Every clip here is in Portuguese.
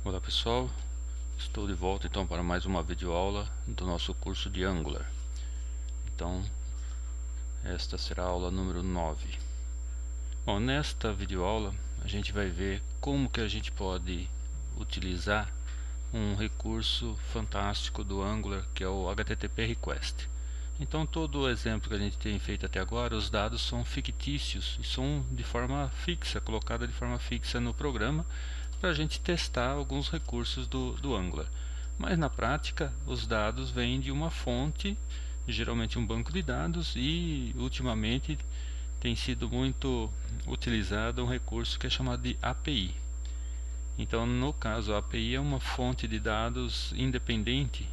Olá pessoal, estou de volta então para mais uma videoaula do nosso curso de Angular. Então, esta será a aula número 9. Bom, nesta videoaula a gente vai ver como que a gente pode utilizar um recurso fantástico do Angular, que é o HTTP Request. Então, todo o exemplo que a gente tem feito até agora, os dados são fictícios e são de forma fixa, colocada de forma fixa no programa, para a gente testar alguns recursos do Angular. Mas na prática, os dados vêm de uma fonte, geralmente um banco de dados, e ultimamente tem sido muito utilizado um recurso que é chamado de API. Então, no caso, a API é uma fonte de dados independente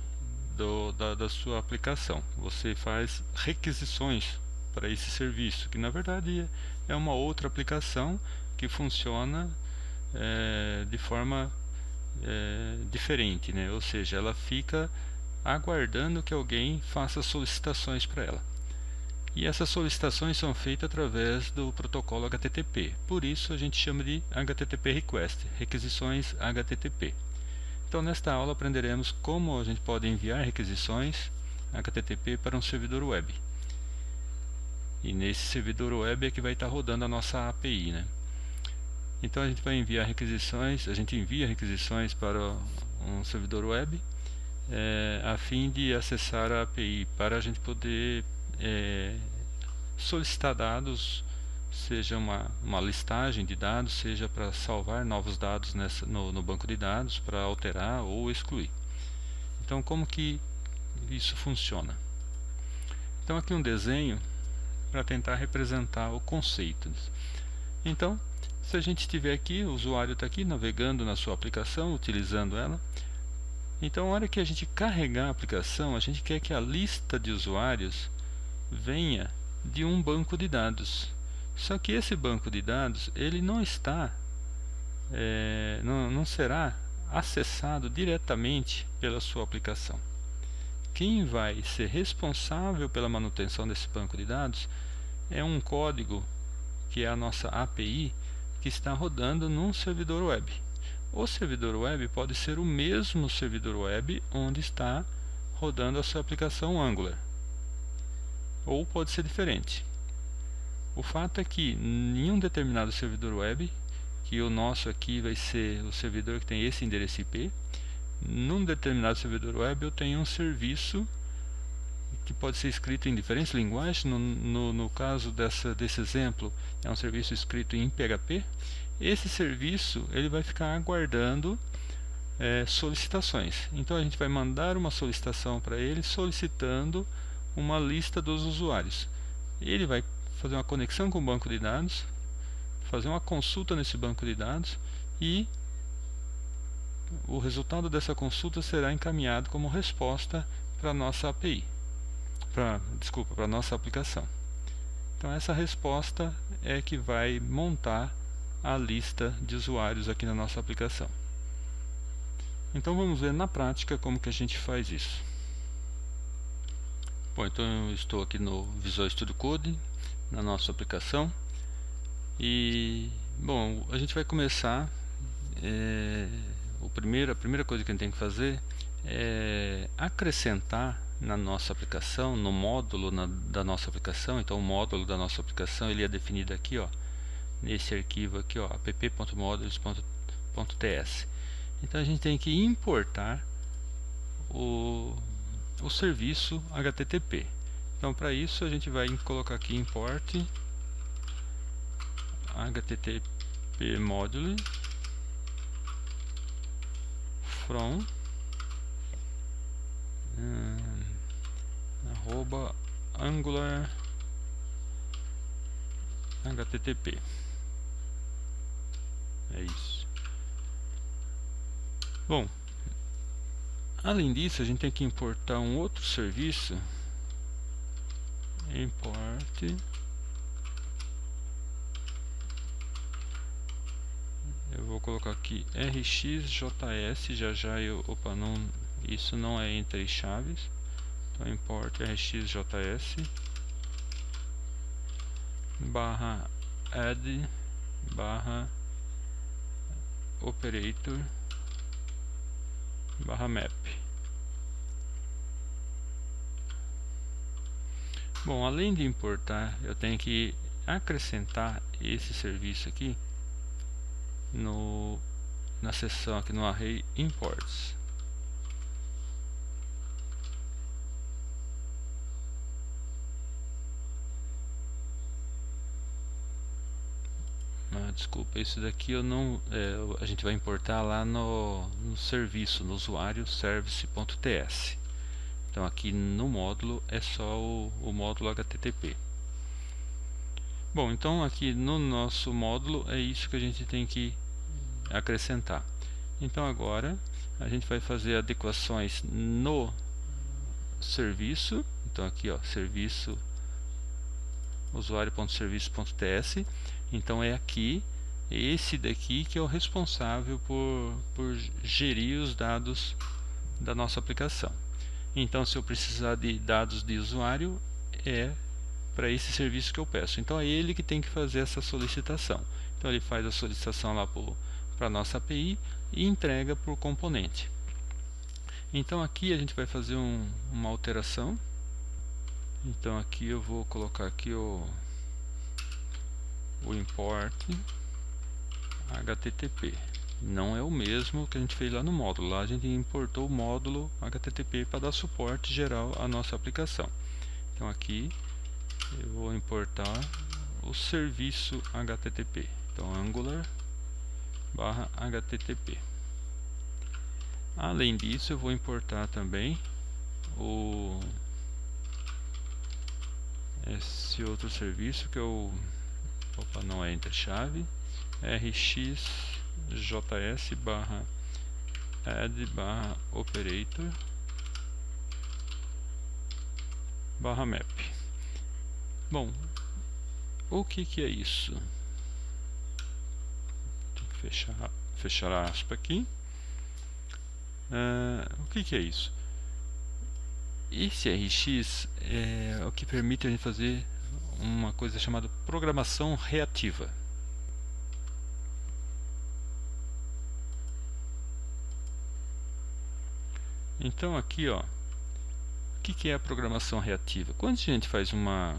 da sua aplicação. Você faz requisições para esse serviço, que na verdade é uma outra aplicação que funciona de forma diferente, né? Ou seja, ela fica aguardando que alguém faça solicitações para ela. E essas solicitações são feitas através do protocolo HTTP. Por isso a gente chama de HTTP Request, requisições HTTP. Então nesta aula aprenderemos como a gente pode enviar requisições HTTP para um servidor web. E nesse servidor web é que vai estar rodando a nossa API, né? Então a gente vai enviar requisições, a gente envia requisições para um servidor web a fim de acessar a API, para a gente poder solicitar dados, seja uma listagem de dados, seja para salvar novos dados no banco de dados, para alterar ou excluir. Então como que isso funciona? Então aqui um desenho para tentar representar o conceito. Então, se a gente estiver aqui, o usuário está aqui navegando na sua aplicação, utilizando ela. Então, na hora que a gente carregar a aplicação, a gente quer que a lista de usuários venha de um banco de dados. Só que esse banco de dados, ele não está, não será acessado diretamente pela sua aplicação. Quem vai ser responsável pela manutenção desse banco de dados é um código, que é a nossa API, que está rodando num servidor web. O servidor web pode ser o mesmo servidor web onde está rodando a sua aplicação Angular, ou pode ser diferente. O fato é que em um determinado servidor web, que o nosso aqui vai ser o servidor que tem esse endereço IP, num determinado servidor web eu tenho um serviço que pode ser escrito em diferentes linguagens. No caso desse exemplo, é um serviço escrito em PHP. Esse serviço ele vai ficar aguardando solicitações. Então a gente vai mandar uma solicitação para ele solicitando uma lista dos usuários. Ele vai fazer uma conexão com o banco de dados, fazer uma consulta nesse banco de dados, e o resultado dessa consulta será encaminhado como resposta para a nossa API. Para a nossa aplicação. Então essa resposta é que vai montar a lista de usuários aqui na nossa aplicação. Então vamos ver na prática como que a gente faz isso. Bom, então eu estou aqui no Visual Studio Code, na nossa aplicação. E, bom, a gente vai começar. A primeira coisa que a gente tem que fazer é acrescentar na nossa aplicação, no módulo da nossa aplicação. Então o módulo da nossa aplicação ele é definido aqui, ó, nesse arquivo aqui, ó, app.modules.ts. Então a gente tem que importar o serviço HTTP. Então para isso a gente vai colocar aqui import HTTP module from @Angular HTTP. É isso. Bom, além disso a gente tem que importar um outro serviço. Import, eu vou colocar aqui rxjs. Já opa, não, isso não é entre chaves. Então import rxjs /add operator /map. Bom, além de importar, eu tenho que acrescentar esse serviço aqui na seção aqui no array imports. Desculpa, isso daqui eu não, a gente vai importar lá no serviço, no usuário service.ts. Então aqui no módulo é só o módulo HTTP. Bom, então aqui no nosso módulo é isso que a gente tem que acrescentar. Então agora a gente vai fazer adequações no serviço. Então aqui, ó, serviço usuário.serviço.ts. Então é aqui, esse daqui que é o responsável por gerir os dados da nossa aplicação. Então se eu precisar de dados de usuário, é para esse serviço que eu peço. Então é ele que tem que fazer essa solicitação. Então ele faz a solicitação lá para a nossa API e entrega por componente. Então aqui a gente vai fazer uma alteração. Então aqui eu vou colocar aqui o import HTTP. Não é o mesmo que a gente fez lá no módulo. Lá a gente importou o módulo HTTP para dar suporte geral à nossa aplicação. Então aqui eu vou importar o serviço HTTP. Então Angular /HTTP. Além disso, eu vou importar também esse outro serviço que é o não é entre chave rxjs/add/operator /map. Bom, o que é isso? Tem que fechar a aspa aqui. O que é isso? Esse RX é o que permite a gente fazer uma coisa chamada programação reativa. Então aqui, ó, o que é a programação reativa? Quando a gente faz uma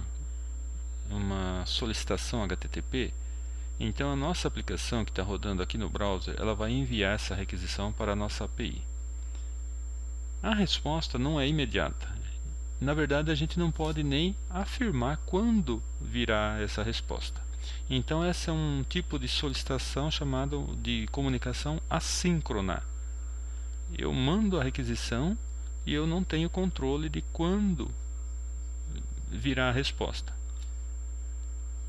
solicitação HTTP, então a nossa aplicação que está rodando aqui no browser, ela vai enviar essa requisição para a nossa API. A resposta não é imediata. Na verdade, a gente não pode nem afirmar quando virá essa resposta. Então esse é um tipo de solicitação chamado de comunicação assíncrona. Eu mando a requisição e eu não tenho controle de quando virá a resposta.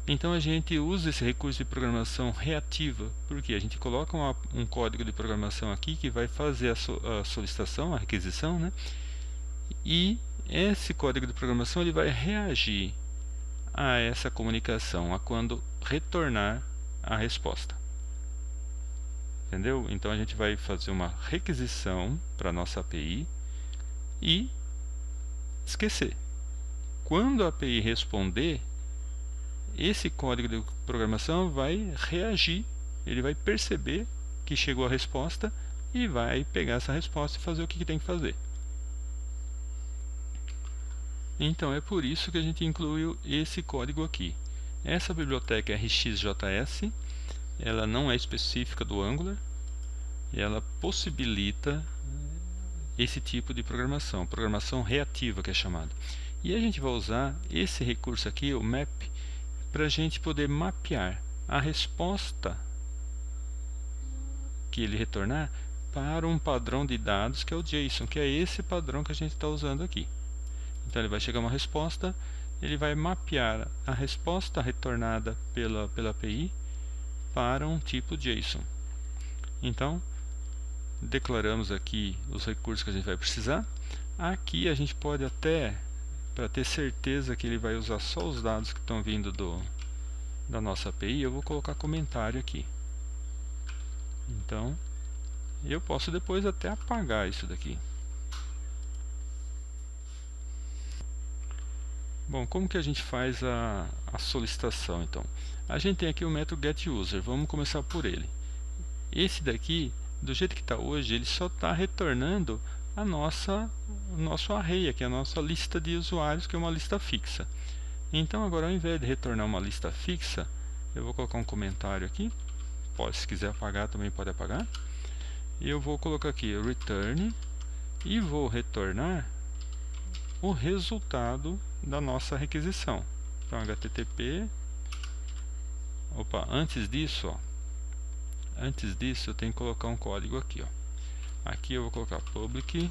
Então a gente usa esse recurso de programação reativa, porque a gente coloca um código de programação aqui que vai fazer a solicitação, a requisição, né? E esse código de programação ele vai reagir a essa comunicação, a quando retornar a resposta. Entendeu? Então a gente vai fazer uma requisição para a nossa API e esquecer. Quando a API responder, esse código de programação vai reagir, ele vai perceber que chegou a resposta e vai pegar essa resposta e fazer o que tem que fazer. Então é por isso que a gente incluiu esse código aqui. Essa biblioteca RxJS, ela não é específica do Angular, e ela possibilita esse tipo de programação reativa que é chamada. E a gente vai usar esse recurso aqui, o map, para a gente poder mapear a resposta que ele retornar para um padrão de dados que é o JSON, que é esse padrão que a gente está usando aqui. Então ele vai chegar uma resposta, ele vai mapear a resposta retornada pela API para um tipo JSON. Então declaramos aqui os recursos que a gente vai precisar. Aqui a gente pode até, para ter certeza que ele vai usar só os dados que estão vindo da nossa API, eu vou colocar comentário aqui. Então eu posso depois até apagar isso daqui. Bom, como que a gente faz a solicitação então? A gente tem aqui o método getUser, vamos começar por ele. Esse daqui do jeito que está hoje, ele só está retornando o nosso array, aqui a nossa lista de usuários, que é uma lista fixa. Então agora, ao invés de retornar uma lista fixa, eu vou colocar um comentário aqui. Se quiser apagar, também pode apagar. E eu vou colocar aqui return e vou retornar o resultado da nossa requisição. Então http, antes disso eu tenho que colocar um código aqui, aqui eu vou colocar public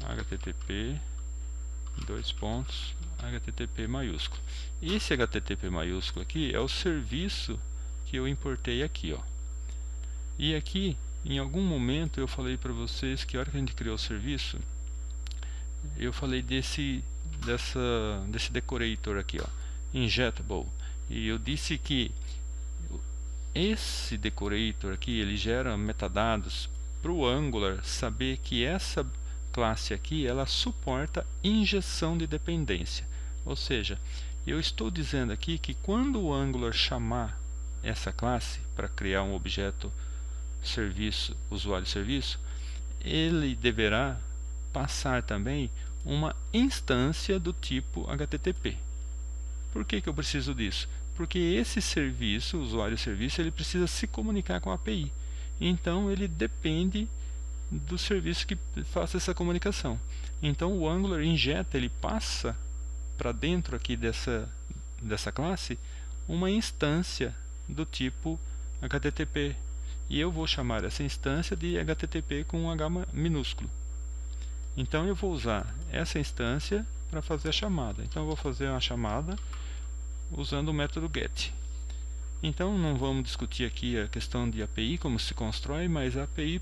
http http maiúsculo. Esse http maiúsculo aqui é o serviço que eu importei aqui, e aqui em algum momento eu falei para vocês que a hora que a gente criou o serviço, eu falei desse decorator aqui, injectable, e eu disse que esse decorator aqui, ele gera metadados para o Angular saber que essa classe aqui, ela suporta injeção de dependência. Ou seja, eu estou dizendo aqui que quando o Angular chamar essa classe para criar um objeto serviço, usuário serviço, ele deverá passar também uma instância do tipo HTTP. Por que eu preciso disso? Porque esse serviço, usuário serviço, ele precisa se comunicar com a API. Então ele depende do serviço que faça essa comunicação. Então o Angular injeta, ele passa para dentro aqui dessa classe uma instância do tipo HTTP. E eu vou chamar essa instância de HTTP com um H minúsculo. Então eu vou usar essa instância para fazer a chamada. Então eu vou fazer uma chamada usando o método get. Então não vamos discutir aqui a questão de API, como se constrói, mas a API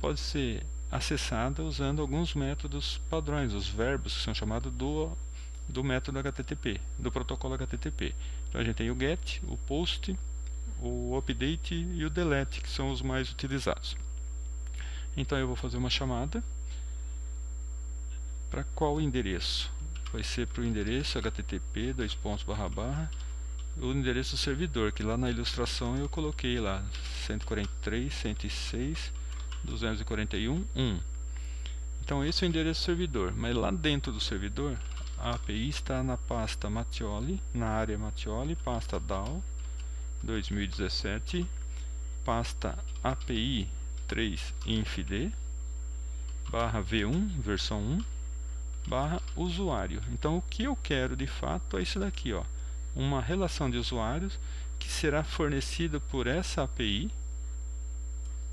pode ser acessada usando alguns métodos padrões, os verbos que são chamados do método HTTP, do protocolo HTTP. Então a gente tem o get, o post, o update e o delete, que são os mais utilizados. Então eu vou fazer uma chamada para qual endereço? Vai ser para o endereço http o endereço do servidor, que lá na ilustração eu coloquei lá 143.106.241.1. Então esse é o endereço do servidor, mas lá dentro do servidor a API está na pasta Matioli, na área Matioli, pasta DAO 2017, pasta API 3infd /v1 versão 1 usuário. Então o que eu quero de fato é isso daqui, uma relação de usuários que será fornecida por essa API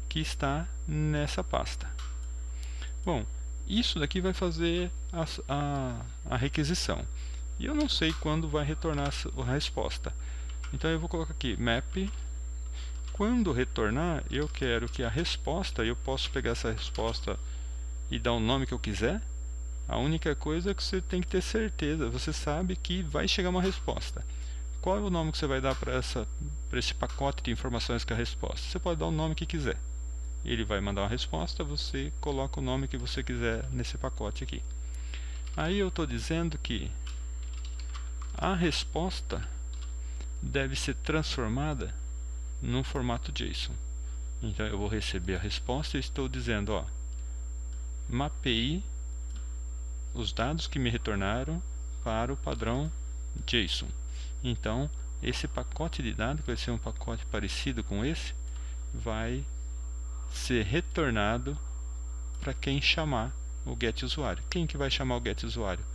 que está nessa pasta. Bom, isso daqui vai fazer a requisição e eu não sei quando vai retornar a resposta. Então eu vou colocar aqui map. Quando retornar, eu quero que a resposta, eu posso pegar essa resposta e dar o nome que eu quiser. A única coisa é que você tem que ter certeza, você sabe que vai chegar uma resposta. Qual é o nome que você vai dar para esse pacote de informações com a resposta? Você pode dar o nome que quiser. Ele vai mandar uma resposta, você coloca o nome que você quiser nesse pacote aqui. Aí eu estou dizendo que a resposta deve ser transformada num formato JSON. Então eu vou receber a resposta e estou dizendo, mapeie os dados que me retornaram para o padrão JSON. Então esse pacote de dados, que vai ser um pacote parecido com esse, vai ser retornado para quem chamar o getUsuário. Quem que vai chamar o getUsuário?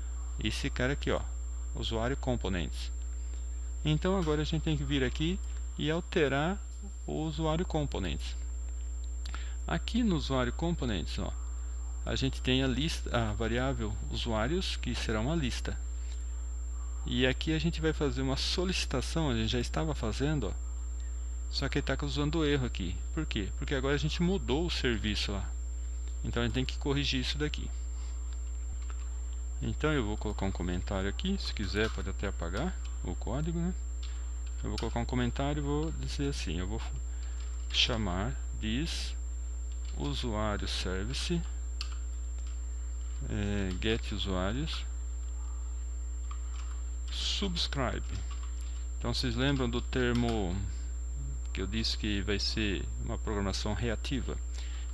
Esse cara aqui, usuário components. Então agora a gente tem que vir aqui e alterar o usuário components. Aqui no usuário components, a gente tem a variável usuários, que será uma lista. E aqui a gente vai fazer uma solicitação, a gente já estava fazendo, só que ele está usando o erro aqui. Por quê? Porque agora a gente mudou o serviço lá. Então a gente tem que corrigir isso daqui. Então eu vou colocar um comentário aqui, se quiser pode até apagar o código, né? Eu vou colocar um comentário e vou dizer assim, eu vou chamar this usuário service get usuários subscribe. Então vocês lembram do termo que eu disse que vai ser uma programação reativa?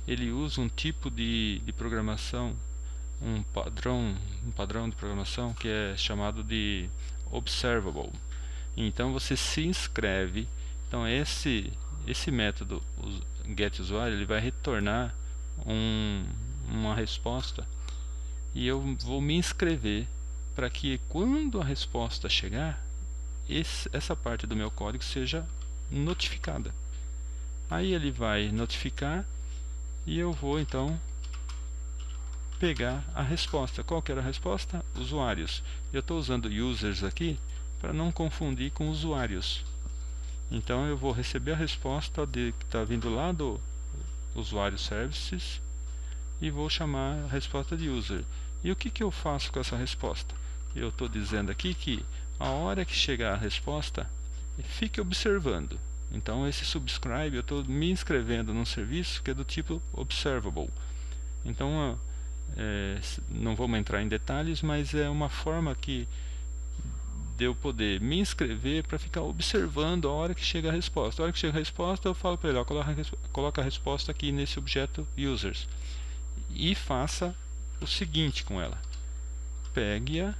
ele usa um tipo de programação, um padrão de programação que é chamado de observable. Então você se inscreve. Então esse método getUsuário, ele vai retornar uma resposta, e eu vou me inscrever para que quando a resposta chegar, essa parte do meu código seja notificada. Aí ele vai notificar e eu vou então pegar a resposta. Qual que era a resposta? Usuários. Eu estou usando users aqui para não confundir com usuários. Então eu vou receber a resposta que está vindo lá do usuário services e vou chamar a resposta de user. E o que eu faço com essa resposta? Eu estou dizendo aqui que a hora que chegar a resposta, fique observando. Então esse subscribe, eu estou me inscrevendo num serviço que é do tipo observable. Então não vamos entrar em detalhes, mas é uma forma que de eu poder me inscrever para ficar observando a hora que chega a resposta. A hora que chega a resposta, eu falo para ele, coloca a resposta aqui nesse objeto users e faça o seguinte com ela: pegue-a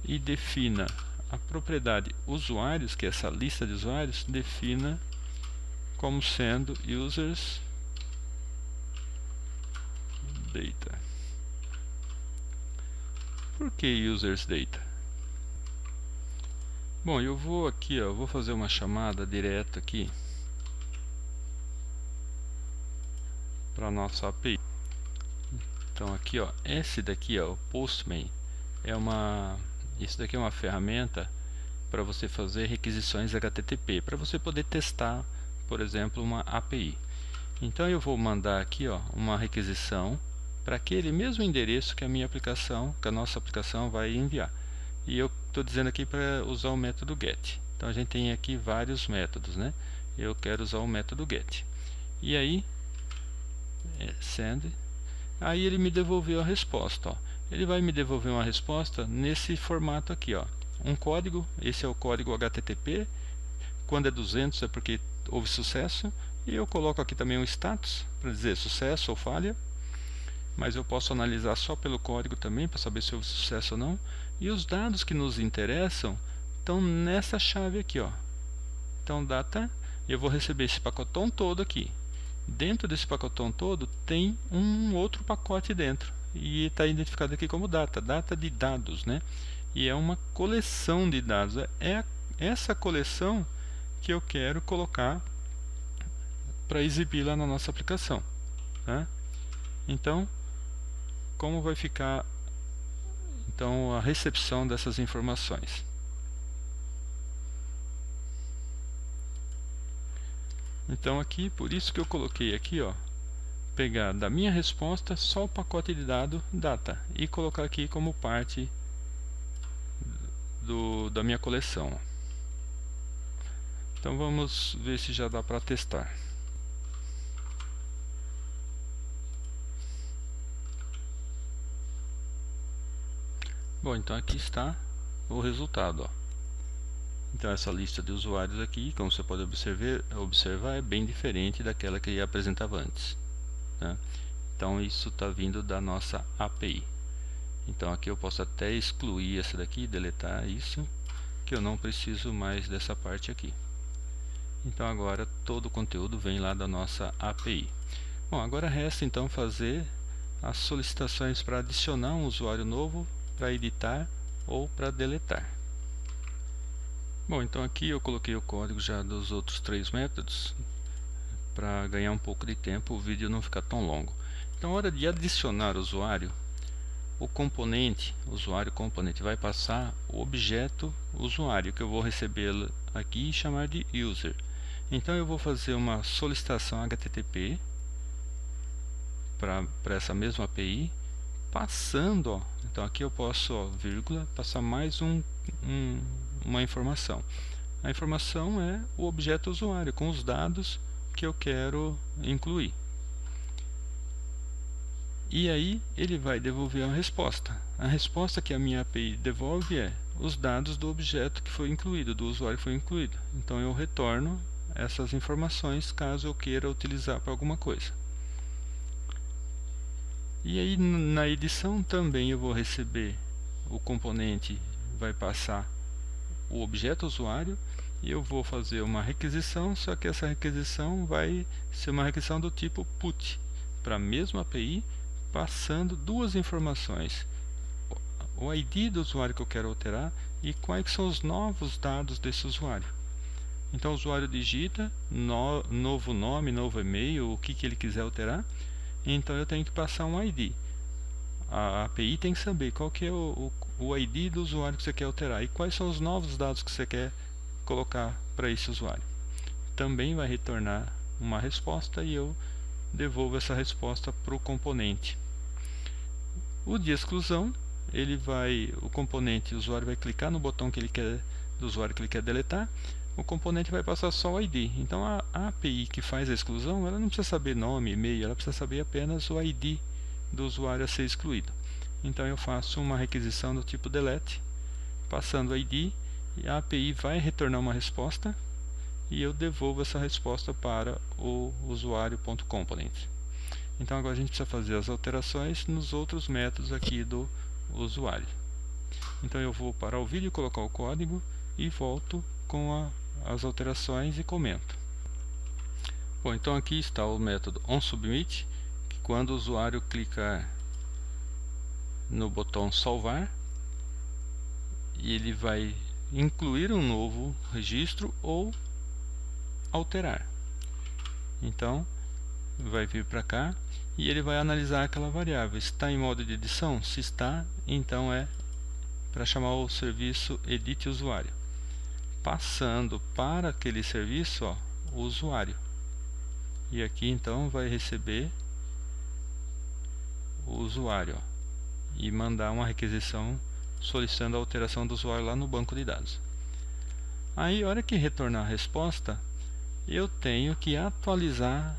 e defina a propriedade usuários, que é essa lista de usuários, defina como sendo users data. Por que users data? Bom, eu vou aqui, vou fazer uma chamada direta aqui para a nossa API. Então aqui, esse daqui, o Postman, isso daqui é uma ferramenta para você fazer requisições HTTP, para você poder testar, por exemplo, uma API. Então eu vou mandar aqui, uma requisição para aquele mesmo endereço que a nossa aplicação vai enviar. E eu estou dizendo aqui para usar o método get. Então a gente tem aqui vários métodos, né? Eu quero usar o método get. E aí, send. Aí ele me devolveu a resposta. Ele vai me devolver uma resposta nesse formato aqui, um código. Esse é o código HTTP. Quando é 200 é porque houve sucesso. E eu coloco aqui também um status para dizer sucesso ou falha. Mas eu posso analisar só pelo código também para saber se houve sucesso ou não. E os dados que nos interessam estão nessa chave aqui, Então data, eu vou receber esse pacotão todo aqui. Dentro desse pacotão todo tem um outro pacote dentro e está identificado aqui como data de dados, né? E é uma coleção de dados. É essa coleção que eu quero colocar para exibir lá na nossa aplicação, tá? Então, como vai ficar então a recepção dessas informações? Então aqui, por isso que eu coloquei aqui, pegar da minha resposta só o pacote de dado data e colocar aqui como parte da minha coleção. Então vamos ver se já dá para testar. Bom, então aqui está o resultado. Então essa lista de usuários aqui, como você pode observar, é bem diferente daquela que eu apresentava antes, tá? Então isso está vindo da nossa API. Então aqui eu posso até excluir essa daqui, deletar isso, que eu não preciso mais dessa parte aqui. Então agora todo o conteúdo vem lá da nossa API. Bom, agora resta então fazer as solicitações para adicionar um usuário novo, para editar ou para deletar. Bom, então aqui eu coloquei o código já dos outros 3 métodos para ganhar um pouco de tempo, o vídeo não ficar tão longo. Então, na hora de adicionar o usuário, o componente, usuário componente, vai passar o objeto usuário, que eu vou receber aqui e chamar de user. Então eu vou fazer uma solicitação HTTP para essa mesma API, passando, então aqui eu posso, vírgula, passar mais uma informação. A informação é o objeto usuário, com os dados que eu quero incluir. E aí ele vai devolver a resposta. A resposta que a minha API devolve é os dados do objeto que foi incluído, do usuário que foi incluído. Então eu retorno essas informações caso eu queira utilizar para alguma coisa. E aí na edição também eu vou receber o componente, vai passar o objeto usuário, e eu vou fazer uma requisição, só que essa requisição vai ser uma requisição do tipo put, para a mesma API, passando duas informações: o ID do usuário que eu quero alterar e quais são os novos dados desse usuário. Então o usuário digita novo nome, novo e-mail, o que ele quiser alterar, então eu tenho que passar um ID. A API tem que saber qual que é o ID do usuário que você quer alterar e quais são os novos dados que você quer colocar para esse usuário. Também vai retornar uma resposta e eu devolvo essa resposta para o componente. O de exclusão, o componente, o usuário vai clicar no botão do usuário que ele quer deletar, o componente vai passar só o ID. Então a API que faz a exclusão, ela não precisa saber nome, e-mail, ela precisa saber apenas o ID do usuário a ser excluído. Então eu faço uma requisição do tipo delete, passando o ID, e a API vai retornar uma resposta e eu devolvo essa resposta para o usuário.component. Então agora a gente precisa fazer as alterações nos outros métodos aqui do usuário. Então eu vou parar o vídeo, colocar o código e volto com as alterações e comento. Bom, então aqui está o método onSubmit, que quando o usuário clicar no botão salvar, ele vai incluir um novo registro ou alterar. Então vai vir para cá e ele vai analisar aquela variável. Está em modo de edição? Se está, então é para chamar o serviço edit usuário, passando para aquele serviço o usuário. E aqui então vai receber o usuário e mandar uma requisição solicitando a alteração do usuário lá no banco de dados. Aí, a hora que retornar a resposta, eu tenho que atualizar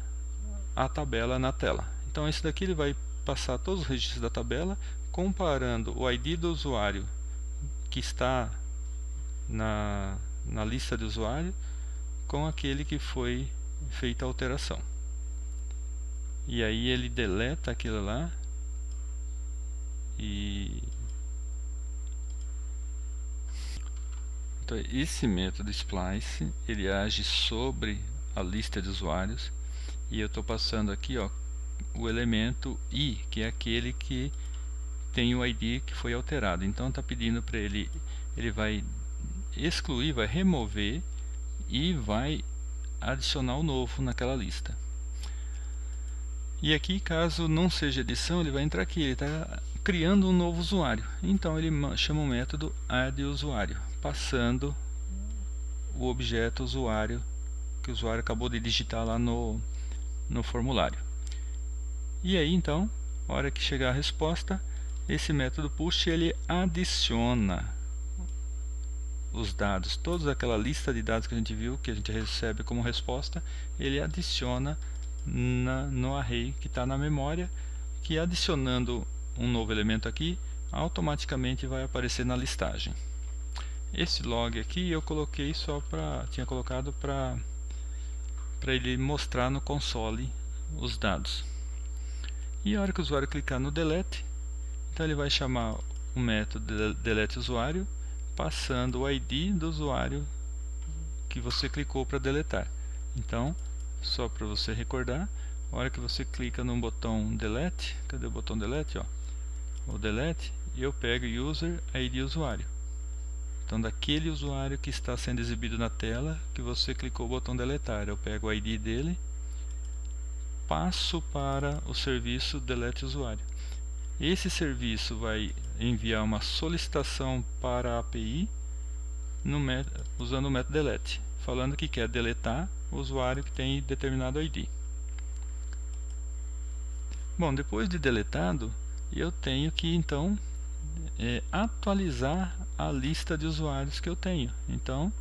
a tabela na tela. Então esse daqui ele vai passar todos os registros da tabela, comparando o ID do usuário que está na lista de usuário com aquele que foi feita a alteração. E aí ele deleta aquilo lá e então esse método splice ele age sobre a lista de usuários, e eu estou passando aqui o elemento i, que é aquele que tem o ID que foi alterado. Então está pedindo para ele vai excluir, vai remover e vai adicionar o novo naquela lista. E aqui, caso não seja edição, ele vai entrar aqui, ele está criando um novo usuário. Então ele chama o método addUsuário, passando o objeto usuário que o usuário acabou de digitar lá no formulário. E aí então, na hora que chegar a resposta, esse método push ele adiciona os dados, toda aquela lista de dados que a gente viu, que a gente recebe como resposta, ele adiciona no array que está na memória, que adicionando um novo elemento aqui, automaticamente vai aparecer na listagem. Esse log aqui eu coloquei tinha colocado para ele mostrar no console os dados. E a hora que o usuário clicar no delete, então ele vai chamar o método delete usuário, passando o ID do usuário que você clicou para deletar. Então, só para você recordar, a hora que você clica no botão delete, cadê o botão delete? O delete, e eu pego user ID usuário. Então, daquele usuário que está sendo exibido na tela, que você clicou o botão deletar, eu pego o ID dele, passo para o serviço delete usuário. Esse serviço vai enviar uma solicitação para a API usando o método delete, falando que quer deletar o usuário que tem determinado ID. Bom, depois de deletado, eu tenho que então atualizar a lista de usuários que eu tenho. Então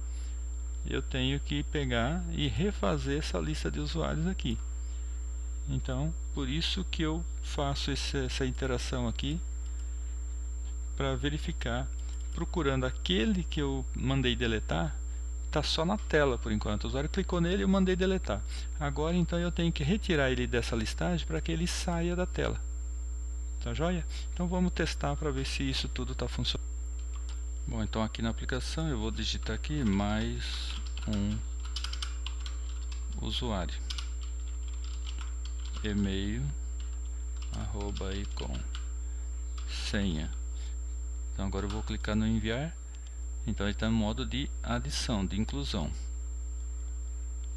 eu tenho que pegar e refazer essa lista de usuários aqui. Então, por isso que eu faço essa interação aqui, para verificar, procurando aquele que eu mandei deletar, está só na tela por enquanto. O usuário clicou nele e eu mandei deletar. Agora então eu tenho que retirar ele dessa listagem para que ele saia da tela. Tá joia? Então vamos testar para ver se isso tudo está funcionando. Bom, então aqui na aplicação eu vou digitar aqui mais um usuário, e-mail, arroba e com senha. Então agora eu vou clicar no enviar. Então ele está no modo de adição, de inclusão.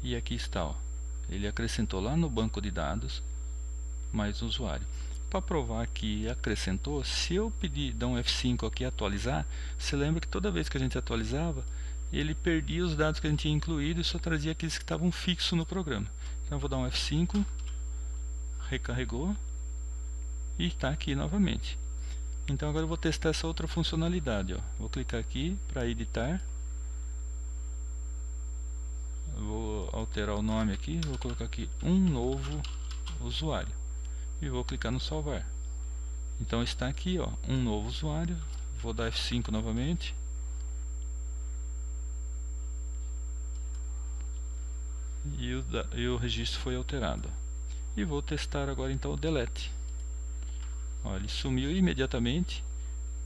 E aqui está, ó. Ele acrescentou lá no banco de dados mais um usuário. Para provar que acrescentou, se eu pedir, dar um F5 aqui e atualizar, você lembra que toda vez que a gente atualizava, ele perdia os dados que a gente tinha incluído e só trazia aqueles que estavam fixos no programa. Então eu vou dar um F5, recarregou e está aqui novamente. Então agora eu vou testar essa outra funcionalidade, ó. Vou clicar aqui para editar. Eu vou alterar o nome aqui, vou colocar aqui um novo usuário e vou clicar no salvar. Então está aqui, ó, um novo usuário. Vou dar F5 novamente. E o registro foi alterado. E vou testar agora então o delete. Olha, ele sumiu imediatamente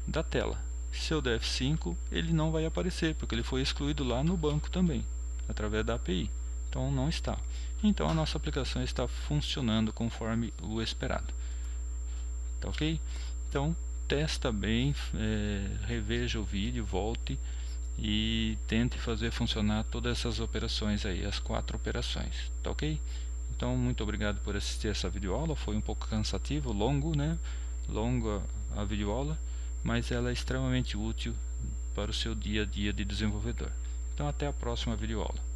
da tela. Se eu der F5, ele não vai aparecer, porque ele foi excluído lá no banco também, através da API. Então não está. Então a nossa aplicação está funcionando conforme o esperado. Tá ok? Então testa bem, reveja o vídeo, volte e tente fazer funcionar todas essas operações aí, as 4 operações. Tá ok? Então muito obrigado por assistir essa videoaula. Foi um pouco cansativo, longo, né? Longa a videoaula, mas ela é extremamente útil para o seu dia a dia de desenvolvedor. Então até a próxima videoaula.